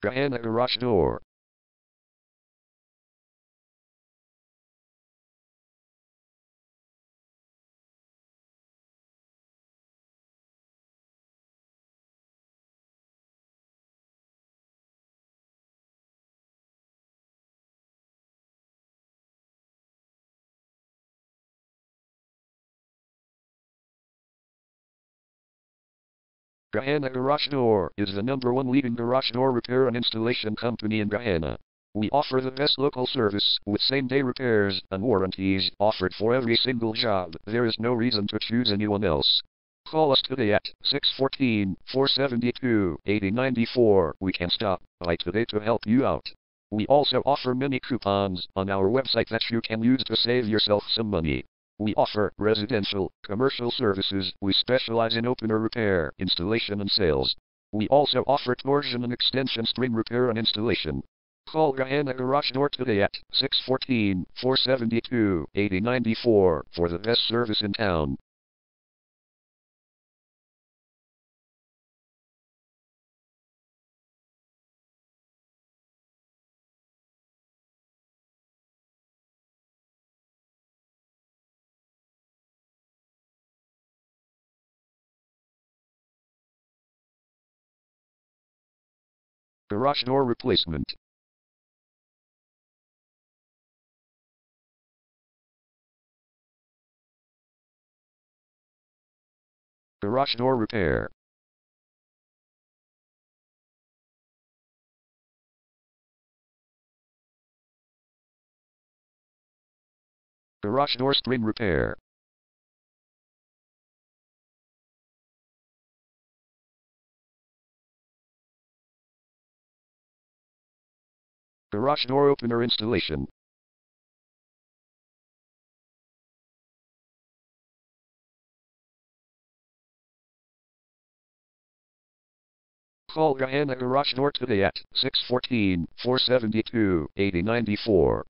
Gahanna garage door. Gahanna Garage Door is the #1 leading garage door repair and installation company in Gahanna. We offer the best local service with same-day repairs and warranties offered for every single job. There is no reason to choose anyone else. Call us today at 614-472-8094. We can stop by today to help you out. We also offer many coupons on our website that you can use to save yourself some money. We offer residential, commercial services. We specialize in opener repair, installation and sales. We also offer torsion and extension string repair and installation. Call Gahanna Garage Door today at 614-472-8094 for the best service in town. Garage door replacement. Garage door repair. Garage door string repair. Garage door opener installation. Call Gahanna Garage Door today at 614-472-8094.